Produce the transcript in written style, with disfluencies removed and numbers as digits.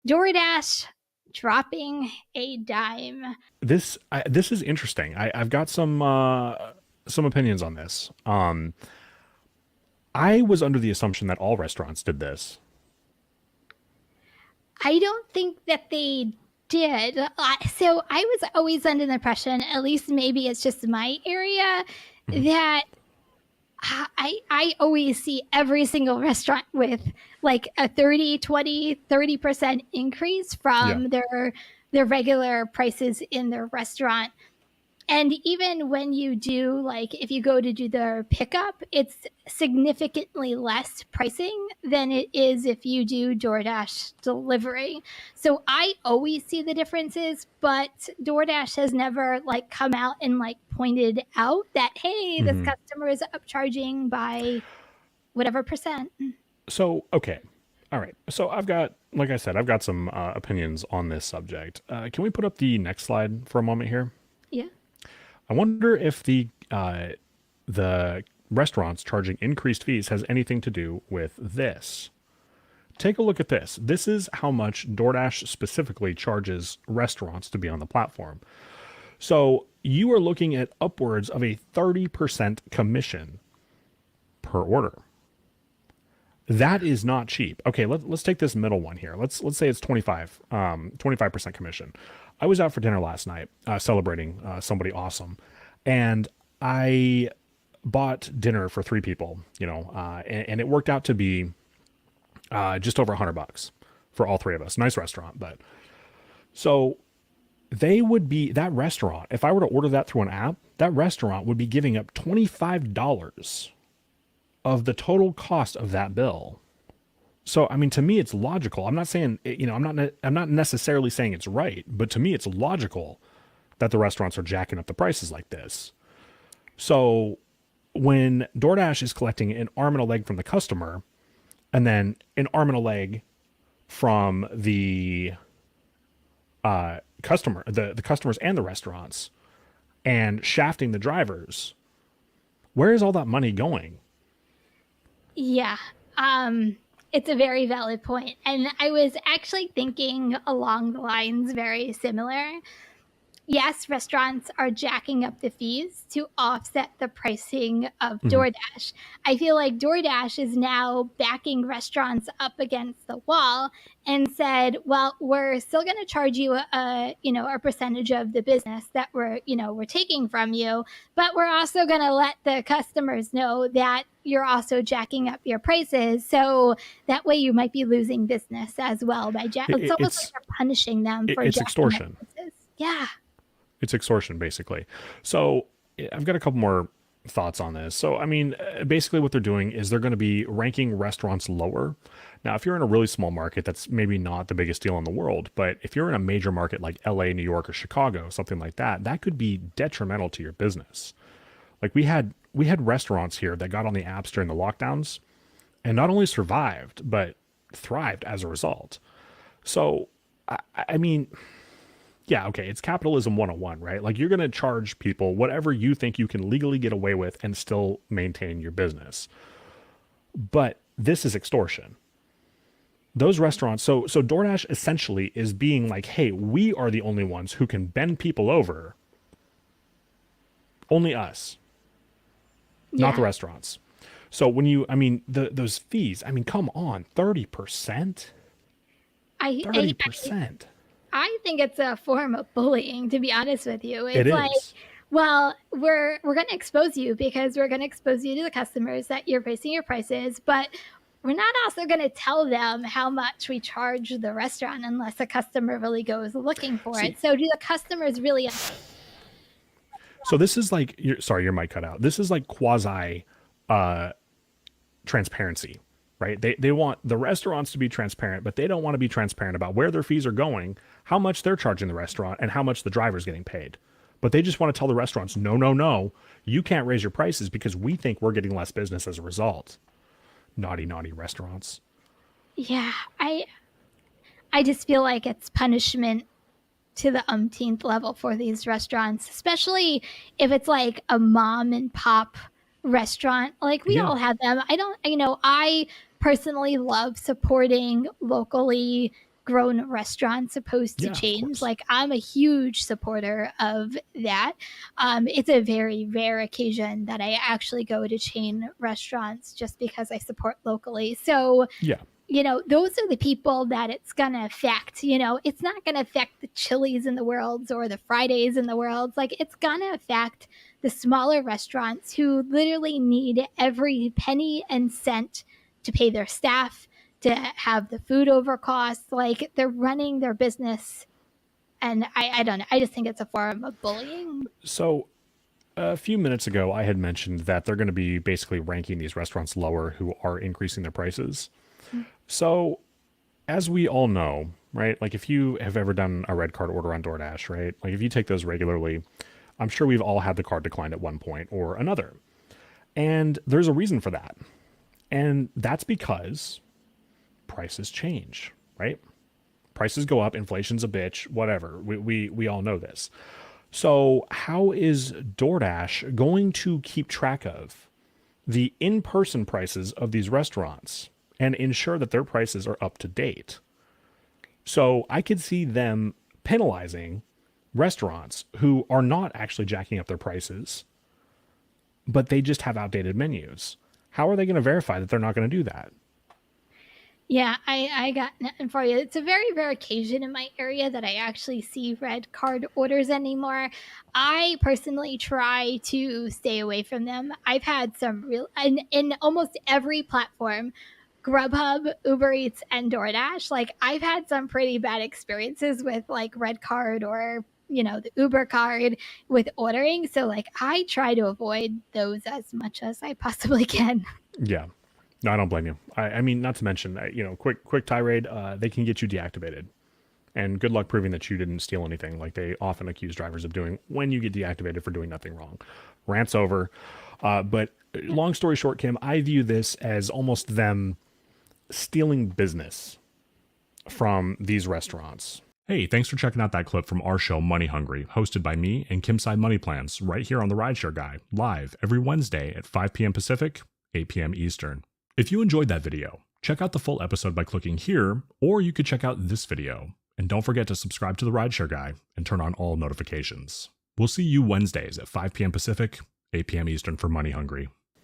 DoorDash dropping a dime. This is interesting. I've got some opinions on this. I was under the assumption that all restaurants did this. I don't think that they did. So I was always under the impression, at least maybe it's just my area, Mhm. that I always see every single restaurant with like a 30, 20, 30% increase Yeah. from their regular prices in their restaurant. And even when you do, like, if you go to do the pickup, it's significantly less pricing than it is if you do DoorDash delivery. So I always see the differences, but DoorDash has never like come out and like pointed out that, hey, this Hmm. customer is upcharging by whatever percent. So, okay. All right. So like I said, I've got some opinions on this subject. Can we put up the next slide for a moment here? Yeah. I wonder if the restaurants charging increased fees has anything to do with this. Take a look at this. This is how much DoorDash specifically charges restaurants to be on the platform. So you are looking at upwards of a 30% commission per order. That is not cheap. Okay, let's take this middle one here. Let's say it's 25% commission. I was out for dinner last night, celebrating somebody awesome, and I bought dinner for three people. And it worked out to be just over $100 for all three of us. Nice restaurant, but so they would be that restaurant. If I were to order that through an app, that restaurant would be giving up $25 of the total cost of that bill. So, I mean, to me, it's logical. I'm not saying, I'm not necessarily saying it's right, but to me, it's logical that the restaurants are jacking up the prices like this. So, when DoorDash is collecting an arm and a leg from the customer, and then an arm and a leg from the the customers and the restaurants, and shafting the drivers, where is all that money going? Yeah. It's a very valid point. And I was actually thinking along the lines very similar. Yes, restaurants are jacking up the fees to offset the pricing of Mm-hmm. DoorDash. I feel like DoorDash is now backing restaurants up against the wall and said, "Well, we're still going to charge you a percentage of the business that we're taking from you, but we're also going to let the customers know that you're also jacking up your prices, so that way you might be losing business as well by it's almost like It's you're punishing them for it's jacking up extortion. prices." Yeah. It's extortion, basically. So I've got a couple more thoughts on this. So, I mean, basically, what they're doing is they're going to be ranking restaurants lower. Now, if you're in a really small market, that's maybe not the biggest deal in the world. But if you're in a major market like LA, New York, or Chicago, something like that, that could be detrimental to your business. Like we had restaurants here that got on the apps during the lockdowns and not only survived, but thrived as a result. So, I mean, yeah, okay, it's capitalism 101, right? Like you're going to charge people whatever you think you can legally get away with and still maintain your business. But this is extortion. Those restaurants, so DoorDash essentially is being like, "Hey, we are the only ones who can bend people over. Only us, not the Yeah. restaurants." So when I mean, those fees, I mean, come on, 30%? I, I 30%. I think it's a form of bullying, to be honest with you. It It's like, is. well, we're going to expose you because we're going to expose you to the customers that you're raising your prices, but we're not also going to tell them how much we charge the restaurant unless the customer really goes looking for See, it. So do the customers really? so this is like, sorry, your mic cut out. This is like quasi uh, transparency, right? They want the restaurants to be transparent, but they don't want to be transparent about where their fees are going, how much they're charging the restaurant, and how much the driver's getting paid. But they just want to tell the restaurants, no, no, no, you can't raise your prices because we think we're getting less business as a result. Naughty, naughty restaurants. Yeah, I just feel like it's punishment to the umpteenth level for these restaurants, especially if it's like a mom and pop restaurant. Like we Yeah. all have them. I don't, I personally love supporting locally grown restaurants opposed to Yeah, of chains. course. Like, I'm a huge supporter of that. It's a very rare occasion that I actually go to chain restaurants just because I support locally. So, Yeah. those are the people that it's going to affect. It's not going to affect the Chili's in the world or the Fridays in the world. Like, it's going to affect the smaller restaurants who literally need every penny and cent to pay their staff, to have the food over costs. Like, they're running their business. And I don't know. I just think it's a form of bullying. So a few minutes ago, I had mentioned that they're going to be basically ranking these restaurants lower who are increasing their prices. So, as we all know, right? Like, if you have ever done a red card order on DoorDash, right? Like, if you take those regularly, I'm sure we've all had the card declined at one point or another. And there's a reason for that. And that's because prices change, right? Prices go up, inflation's a bitch, whatever. We all know this. So, how is DoorDash going to keep track of the in person prices of these restaurants and ensure that their prices are up to date? So, I could see them penalizing restaurants who are not actually jacking up their prices, but they just have outdated menus. How are they going to verify that they're not going to do that? Yeah, I got nothing for you. It's a very rare occasion in my area that I actually see red card orders anymore. I personally try to stay away from them. I've had some real, in almost every platform, Grubhub, Uber Eats, and DoorDash. Like, I've had some pretty bad experiences with like red card or the Uber card with ordering. So like, I try to avoid those as much as I possibly can. Yeah. No, I don't blame you. I mean, not to mention, quick tirade, they can get you deactivated. And good luck proving that you didn't steal anything, like they often accuse drivers of doing when you get deactivated for doing nothing wrong. Rant's over. But long story short, Kim, I view this as almost them stealing business from these restaurants. Hey, thanks for checking out that clip from our show, Money Hungry, hosted by me and Kim Side Money Plans, right here on the Rideshare Guy, live every Wednesday at 5 p.m. Pacific, 8 p.m. Eastern. If you enjoyed that video, check out the full episode by clicking here, or you could check out this video. And don't forget to subscribe to the Rideshare Guy and turn on all notifications. We'll see you Wednesdays at 5 p.m. Pacific, 8 p.m. Eastern for Money Hungry.